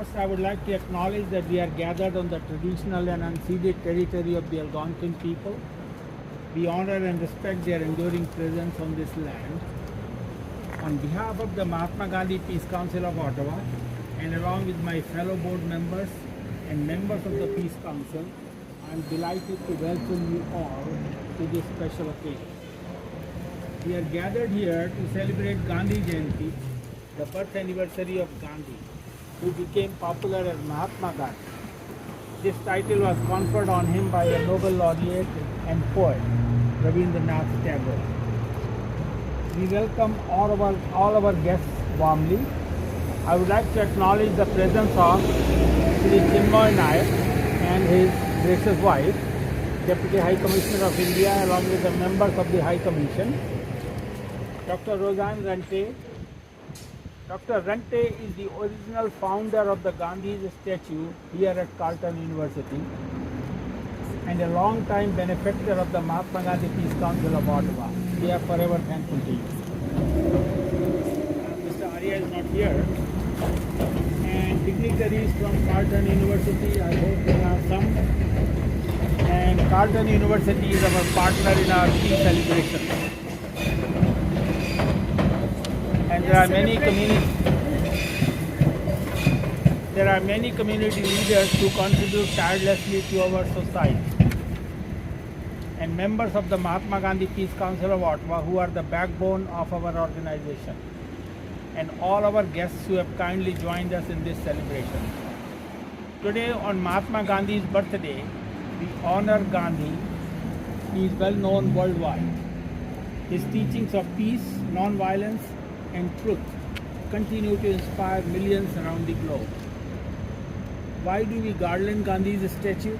First, I would like to acknowledge that we are gathered on the traditional and unceded territory of the Algonquin people. We honor and respect their enduring presence on this land. On behalf of the Mahatma Gandhi Peace Council of Ottawa, and along with my fellow board members and members of the Peace Council, I am delighted to welcome you all to this special occasion. We are gathered here to celebrate Gandhi Jayanthi, the birth anniversary of Gandhi, who became popular as Mahatma Gandhi. This title was conferred on him by a Nobel laureate and poet, Rabindranath Tagore. We welcome all our guests warmly. I would like to acknowledge the presence of Sri Chinmoy Nayak and his gracious wife, Deputy High Commissioner of India, along with the members of the High Commission. Dr. Roseanne Rante. Dr. Rante is the original founder of the Gandhi statue here at Carleton University and a long-time benefactor of the Mahatma Gandhi Peace Council of Ottawa. We are forever thankful to you. Mr. Arya is not here. And dignitaries from Carleton University, I hope there are some. And Carleton University is our partner in our peace celebration. And there are many community leaders who contribute tirelessly to our society, and members of the Mahatma Gandhi Peace Council of Ottawa, who are the backbone of our organization, and all our guests who have kindly joined us in this celebration. Today, on Mahatma Gandhi's birthday, we honor Gandhi. He is well known worldwide. His teachings of peace, non-violence, and truth continue to inspire millions around the globe. Why do we garland Gandhi's statue?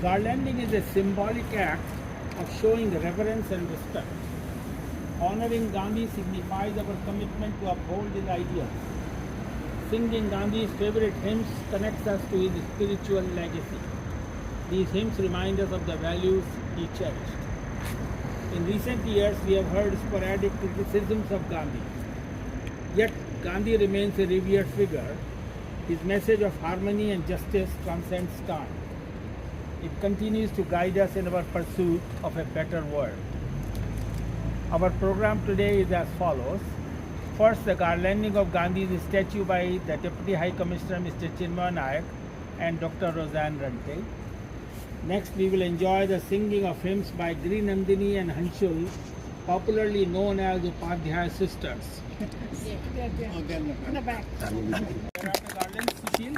Garlanding is a symbolic act of showing reverence and respect. Honoring Gandhi signifies our commitment to uphold his ideals. Singing Gandhi's favorite hymns connects us to his spiritual legacy. These hymns remind us of the values he cherished. In recent years, we have heard sporadic criticisms of Gandhi. Yet Gandhi remains a revered figure. His message of harmony and justice transcends time. It continues to guide us in our pursuit of a better world. Our program today is as follows. First, the garlanding of Gandhi's statue by the Deputy High Commissioner Mr. Chinmoy Nayak and Dr. Roseanne Rante. Next, we will enjoy the singing of hymns by Giri Nandini and Hanshul, popularly known as Upadhyaya sisters. In the back. Where are the garlands, Sushil?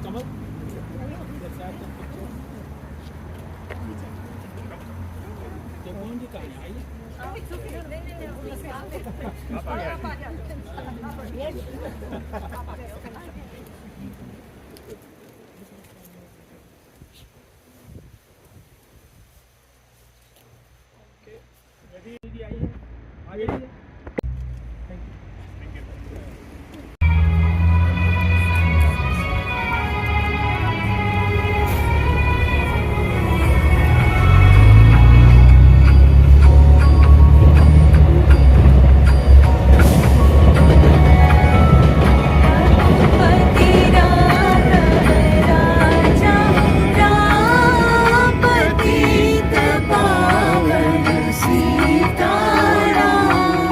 Kamal, let's have the picture. Ready? Sitaram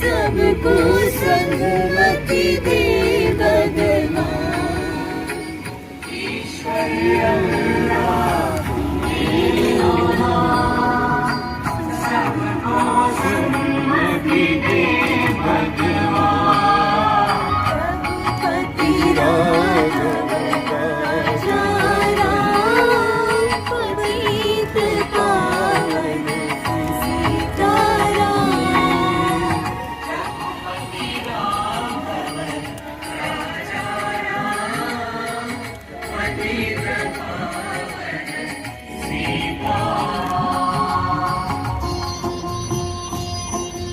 सबको सन्मति दे भगवान। ईश्वर अल्लाह सबको सन्मति दे भगवान। रघुपति राघव राजा राम, पतित पावन सीताराम।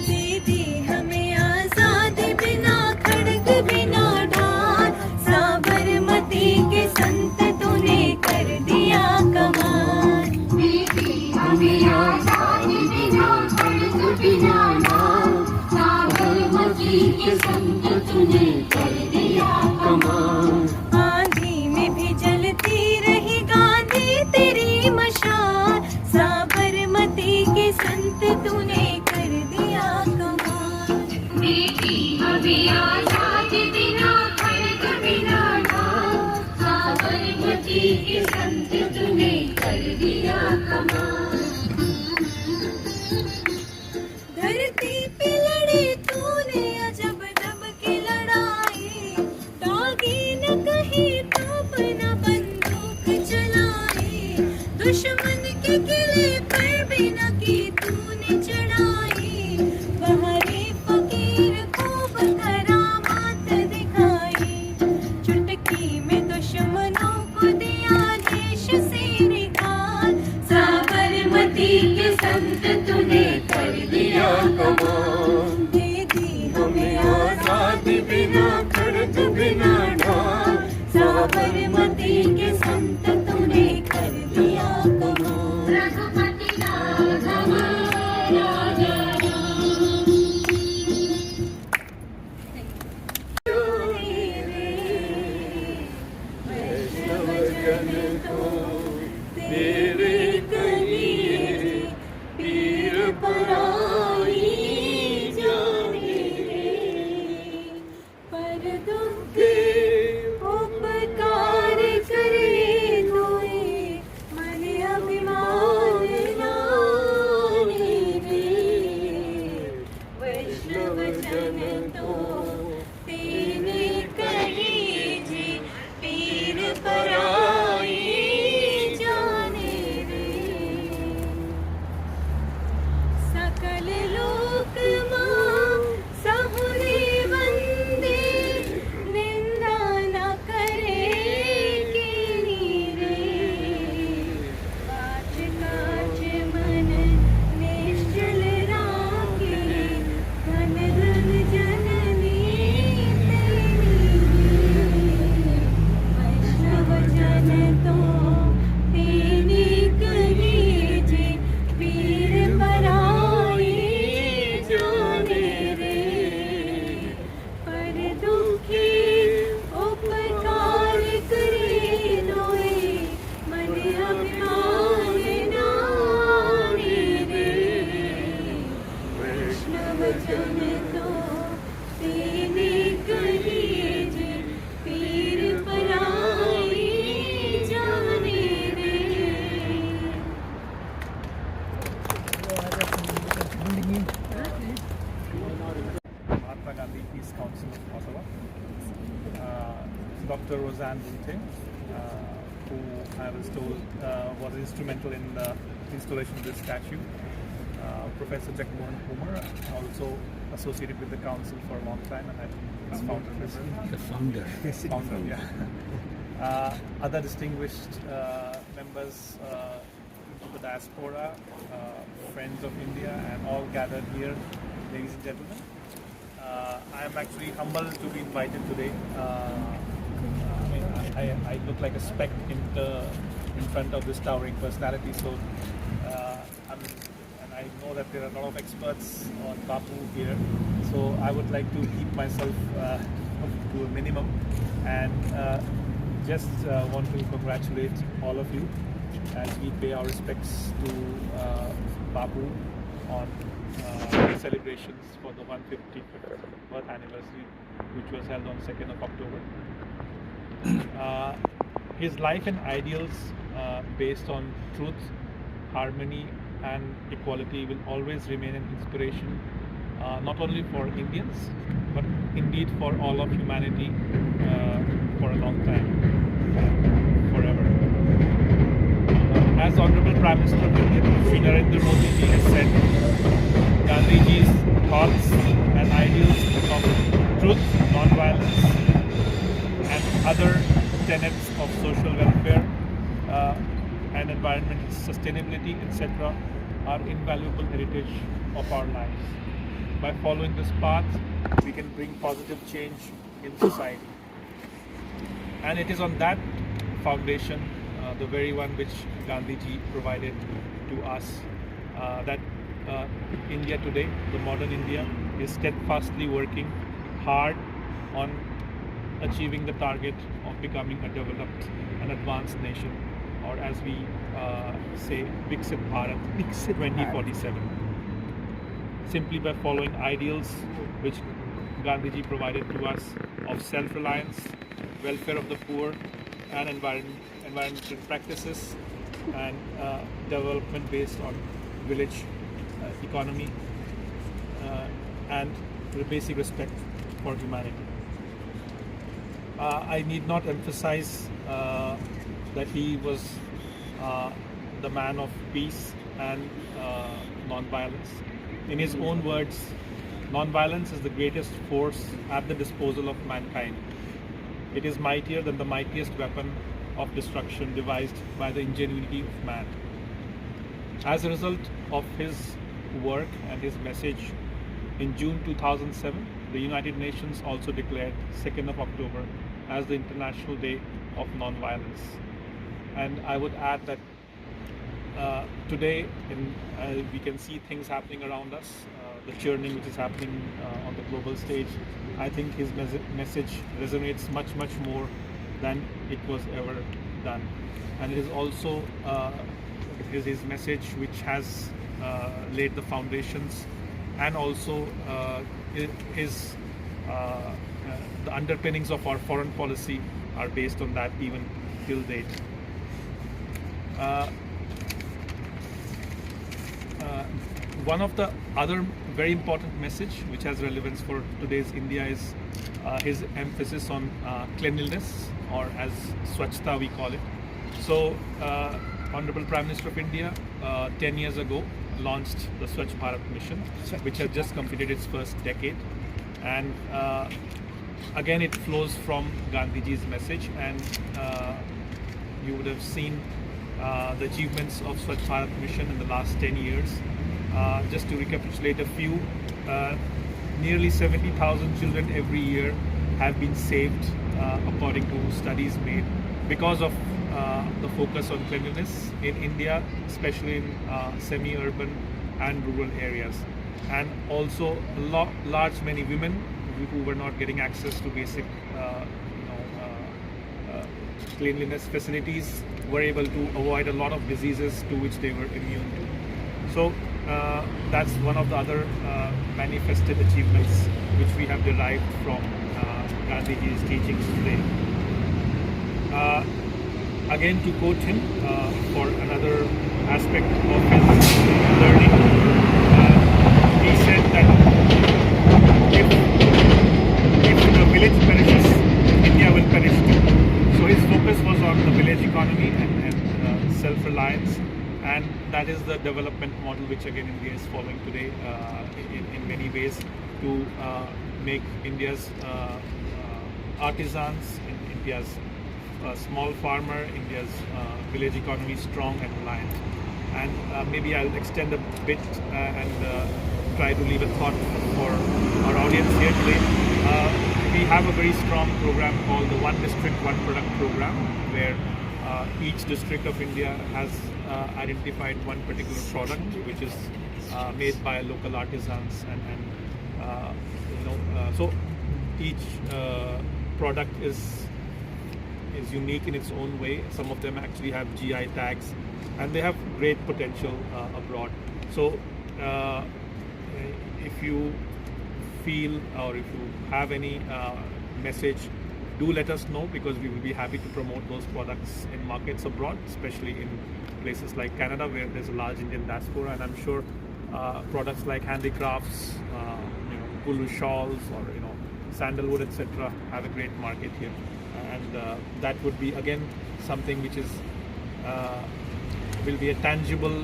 दीदी हमें आजादी बिना खड़ग बिना ढाल, साबरमती के संत तूने कर दिया कमाल। दीदी हमें आजादी बिना खड़ग बिना ढाल, साबरमती के संत तूने कर दिया कमाल। आंधी में भी जलती रही गांधी तेरी मशाल, साबरमती के संत तूने कर दिया कमाल। बेटी हमें आजादी बिना खड़ग बिना ढाल, साबरमती के संत तूने कर दिया कमाल। धरती पे लड़ी तूने अजब जब की लड़ाई, दागी न कहीं तोप न बंदूक चलाई, दुश्मन के किले पर भी न की तूने चढ़ाई। बाहरी फकीर खूब करामात दिखाई, चुटकी में दुश्मनों को दिया देश से निकाल, साबरमती के संत तूने कर दिया कमाल। दीदी हमें आजादी बिना खड़ग बिना ढाल, साबरमती के संत तूने कर दिया कमाल। रघुपति राघव राजा तेरे कलिए पीर पराई जाने रे, पर दुख उपकार करे तोए मन अभिमान नाने रे। वैष्णव जन तो तेने कही जी, पीर पराई जाने रे। सकल लोक मां सहुरे वंदे, निंदा न करे कीनी रे। काज काज मन निश्चल राखे, धन धन जननी तेरी रे। वैष्णव जन तो तेने कही जे, पीर पराई जाने रे। पर दुखी उपकार करे दोए, मन अभिमान नाने रे। वैष्णव जन तो तेने कही जे, पीर पराई जाने रे। Mahatma Gandhi Peace Council of Ottawa. Dr. Roseanne Bunte, who I was told was instrumental in the installation of this statue. Professor Jagmohan Kumar, also associated with the council for a long time, and I think its founder president. The founder. Founder, yeah. Other distinguished members of the diaspora, friends of India, and all gathered here, ladies and gentlemen. I am actually humbled to be invited today. I look like a speck in front of this towering personality, so and I know that there are a lot of experts on Bapu here, so I would like to keep myself to a minimum, and just want to congratulate all of you as we pay our respects to Bapu on celebrations for the 150th birth anniversary, which was held on 2nd of October. His life and ideals based on truth, harmony and equality will always remain an inspiration, not only for Indians but indeed for all of humanity for a long time, forever. As Honorable Prime Minister of India, Shri Narendra Modi ji has said, Gandhiji's thoughts and ideals of truth, non-violence and other tenets of social welfare and environmental sustainability, etc., are invaluable heritage of our lives. By following this path, we can bring positive change in society. And it is on that foundation, the very one which Gandhiji provided to us, that India today, the modern India, is steadfastly working hard on achieving the target of becoming a developed and advanced nation, or as we say, Viksit Bharat 2047. Simply by following ideals which Gandhiji provided to us of self-reliance, welfare of the poor, and environmental practices, and development based on village economy, and the basic respect for humanity. I need not emphasize that he was the man of peace and non-violence. In his own words, non-violence is the greatest force at the disposal of mankind. It is mightier than the mightiest weapon of destruction devised by the ingenuity of man. As a result of his work and his message, in June 2007, the United Nations also declared 2nd of October as the International Day of Non-Violence. And I would add that today we can see things happening around us, the churning which is happening on the global stage. I think his message resonates much more than it was ever done. And it is also his message which has laid the foundations, and also his the underpinnings of our foreign policy are based on that even till date. One of the other very important message which has relevance for today's India is his emphasis on cleanliness, or as Swachhta we call it. So Honorable Prime Minister of India 10 years ago launched the Swachh Bharat mission, which has just completed its first decade. And again, it flows from Gandhiji's message, and you would have seen the achievements of Swachh Bharat mission in the last 10 years. Just to recapitulate a few, nearly 70,000 children every year have been saved, according to studies made, because of the focus on cleanliness in India, especially in semi-urban and rural areas. And also large many women who were not getting access to basic cleanliness facilities were able to avoid a lot of diseases to which they were immune to. So that's one of the other manifested achievements which we have derived from Gandhiji's teachings today. Again, to quote him for another aspect of his learning, he said that if the village perishes, India will perish too. So his focus was on the village economy and self-reliance, and that is the development model which again India is following today in many ways, to make India's artisans, India's small farmer, India's village economy strong and reliant. And maybe I'll extend a bit and try to leave a thought for our audience here today. We have a very strong program called the One District, One Product program, where each district of India has identified one particular product which is made by local artisans, and so each product is unique in its own way. Some of them actually have GI tags, and they have great potential abroad. So if you feel, or if you have any message, do let us know, because we will be happy to promote those products in markets abroad, especially in places like Canada, where there's a large Indian diaspora. And I'm sure products like handicrafts, Kulu shawls, or sandalwood, etc., have a great market here. And that would be again something which is will be a tangible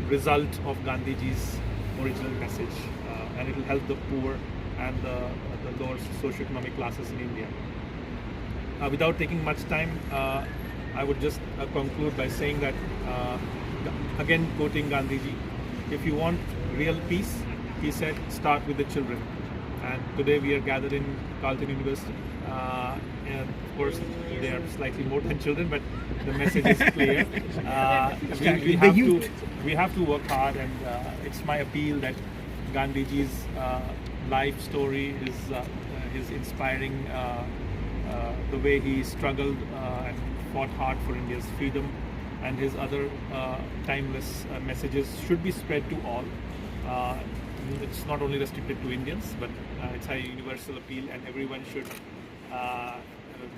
result of Gandhiji's original message, and it will help the poor and the lower socioeconomic classes in India. Without taking much time, I would just conclude by saying that, again quoting Gandhiji, if you want real peace, he said, start with the children. And today we are gathered in Carleton University, and of course they are slightly more than children, but the message is clear. We have to work hard, and it's my appeal that Gandhiji's life story is inspiring, the way he struggled and fought hard for India's freedom, and his other timeless messages should be spread to all. It's not only restricted to Indians, but it's a universal appeal, and everyone should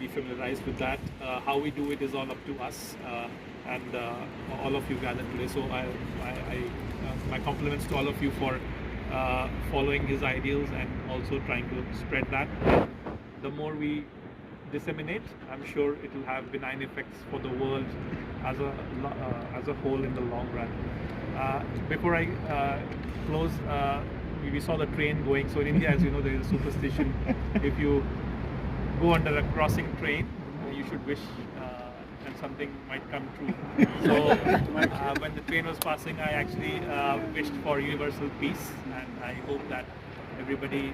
be familiarized with that. How we do it is all up to us, and all of you gathered today. So my compliments to all of you for following his ideals and also trying to spread that. The more we disseminate, I'm sure it will have benign effects for the world as a whole in the long run. Before I close, we saw the train going. So in India, as you know, there is a superstition. If you go under a crossing train, you should wish, and something might come true. So when the train was passing, I actually wished for universal peace, and I hope that everybody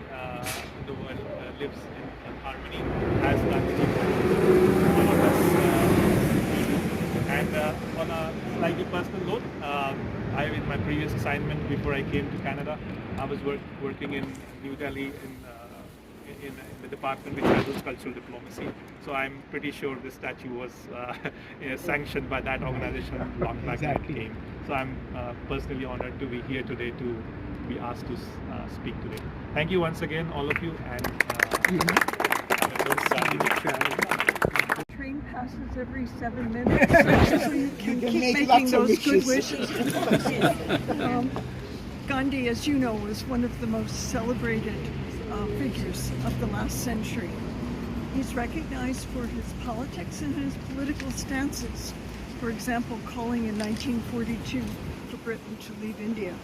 in the world lives in harmony as Gandhiji one of us. And on a slightly personal note, in my previous assignment before I came to Canada, I was working in New Delhi in the department which handles cultural diplomacy. So I'm pretty sure this statue was sanctioned by that organization long back when it came. So I'm personally honored to be here today, to be asked to speak today. Thank you once again, all of you, and Train passes every 7 minutes, so you can keep making those good wishes. Gandhi, as you know, was one of the most celebrated figures of the last century. He's recognized for his politics and his political stances. For example, calling in 1942 for Britain to leave India.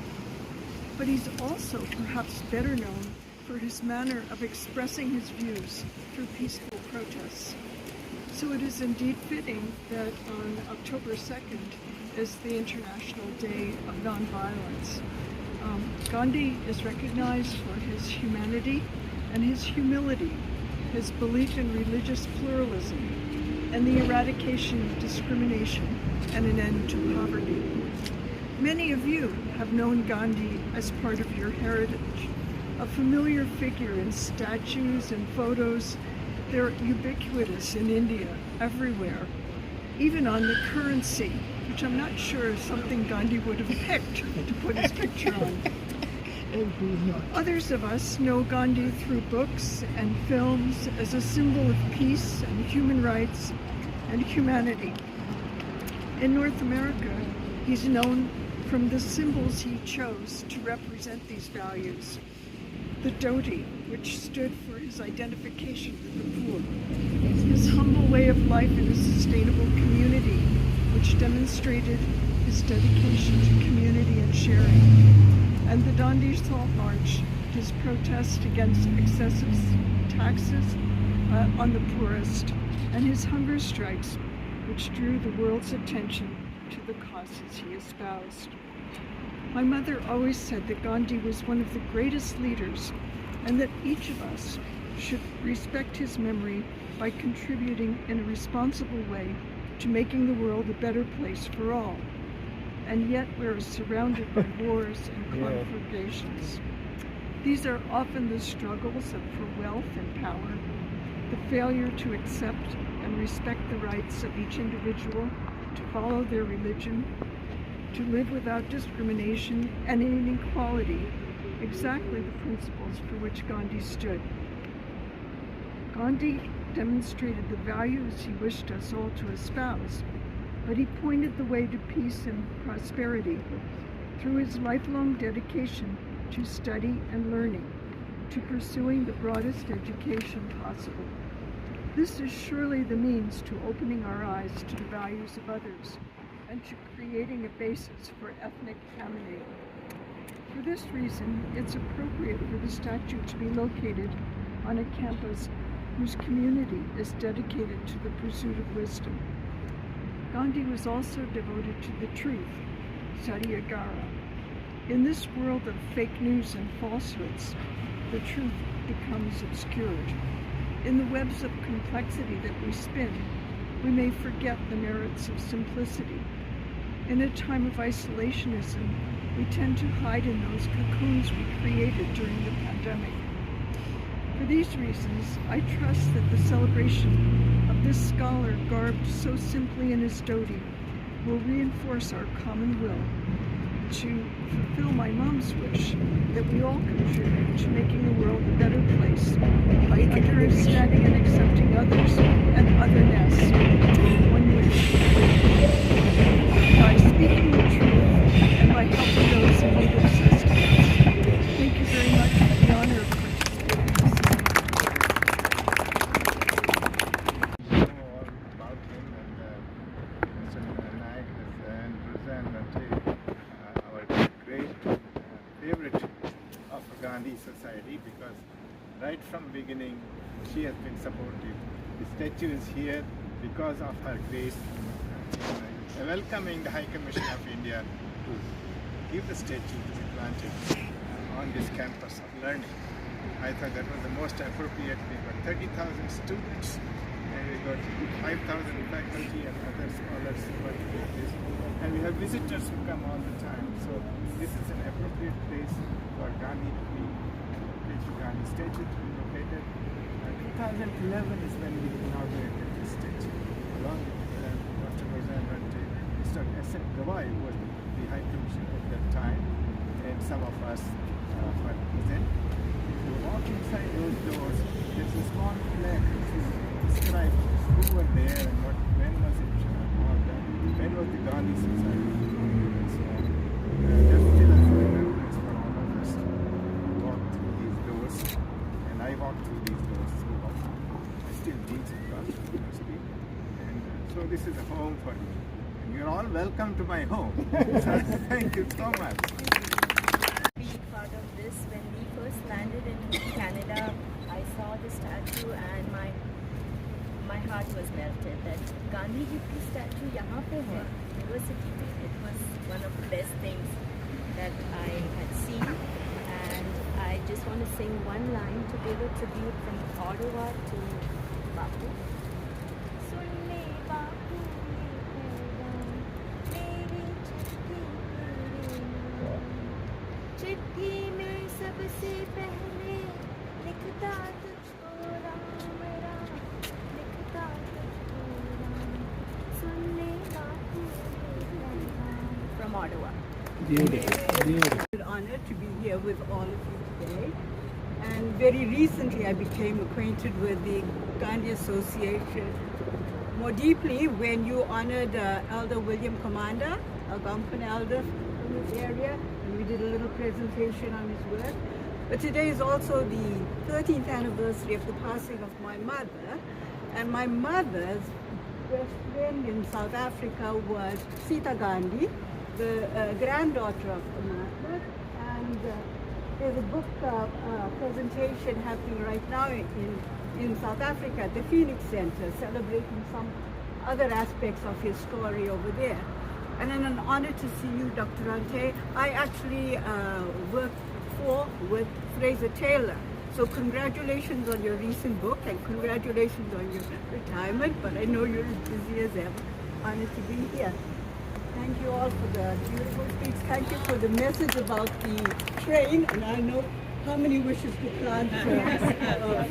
But he's also perhaps better known for his manner of expressing his views through peaceful protests. So it is indeed fitting that on October 2nd is the International Day of Nonviolence. Gandhi is recognized for his humanity and his humility, his belief in religious pluralism, and the eradication of discrimination and an end to poverty. Many of you have known Gandhi as part of your heritage, a familiar figure in statues and photos. They're ubiquitous in India, everywhere, even on the currency, which I'm not sure is something Gandhi would have picked to put his picture on. Others of us know Gandhi through books and films as a symbol of peace and human rights and humanity. In North America, he's known from the symbols he chose to represent these values. The dhoti, which stood for his identification with the poor. His humble way of life in a sustainable community, which demonstrated his dedication to community and sharing. And the Dandi Salt March, his protest against excessive taxes on the poorest, and his hunger strikes, which drew the world's attention to the causes he espoused. My mother always said that Gandhi was one of the greatest leaders, and that each of us should respect his memory by contributing in a responsible way to making the world a better place for all. and yet we're surrounded by wars and conflagrations. These are often the struggles for wealth and power, the failure to accept and respect the rights of each individual, to follow their religion, to live without discrimination and inequality, exactly the principles for which Gandhi stood. Gandhi demonstrated the values he wished us all to espouse, but he pointed the way to peace and prosperity through his lifelong dedication to study and learning, to pursuing the broadest education possible. This is surely the means to opening our eyes to the values of others and to creating a basis for ethnic harmony. For this reason, it's appropriate for the statue to be located on a campus whose community is dedicated to the pursuit of wisdom. Gandhi was also devoted to the truth, Satyagara. In this world of fake news and falsehoods, the truth becomes obscured. In the webs of complexity that we spin, we may forget the merits of simplicity. In a time of isolationism, we tend to hide in those cocoons we created during the pandemic. For these reasons, I trust that the celebration of this scholar garbed so simply in his dhoti will reinforce our common will to fulfill my mom's wish that we all contribute to making the world a better place by understanding and accepting others and otherness. One wish. By speaking the truth and by helping those in need of sustenance. Thank you very much for the honor of participating in this Know all about him, and Mr. Naik and Roseanne Dante, our great favorite of Gandhi Society, because right from beginning she has been supportive. The statue is here because of her grace in welcoming the High Commission of India to give the statue to be planted on this campus of learning. I thought that was the most appropriate. We got 30,000 students and we got 5,000 faculty and other scholars working with this. And we have visitors who come all the time. So this is an appropriate place for Gandhi to be, Gandhi statue to be located. 2011 is when we inaugurated this statue, along with Dr. Roseanne Dante, Mr. S.N. Gawai, who was the High Commissioner at that time, and some of us were present. If you walk inside those doors, there's a small plaque which is described who were there and when was it called, when was the Gandhi Society. So there's still a remembrance for all of us to walk through these doors, and I walked through these doors so often. I still teach at Gandhi University, and so this is a home for me. And you're all welcome to my home. So thank you so much. Being part of this, when we first landed in Canada, I saw the statue and my heart was melted that Gandhi ji की statue यहाँ पे है university में. It was one of the best things that I had seen, and I just want to sing one line to give a tribute from Ottawa to Bapu. सुन ले बापू मेरी चिट्ठी में सबसे पहले लिखता तुझको राम राम, लिखता तुझको राम, सुन ले बापू from Ottawa. An honor to be here with all of you today. And very recently I became acquainted with the Gandhi Association more deeply when you honored Elder William Commander, Algonquin elder from this area, and we did a little presentation on his work. But today is also the 13th anniversary of the passing of my mother, and my mother's best friend in South Africa was Sita Gandhi, the granddaughter of the Mahatma, and there's a book presentation happening right now in South Africa at the Phoenix Center, celebrating some other aspects of his story over there. And then an honor to see you, Dr. Ante. I actually worked with Fraser Taylor. So congratulations on your recent book and congratulations on your retirement, but I know you're as busy as ever. Honored to be here. Thank you all for the beautiful speech. Thank you for the message about the train, and I know how many wishes to plant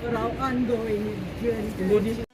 for our ongoing journey.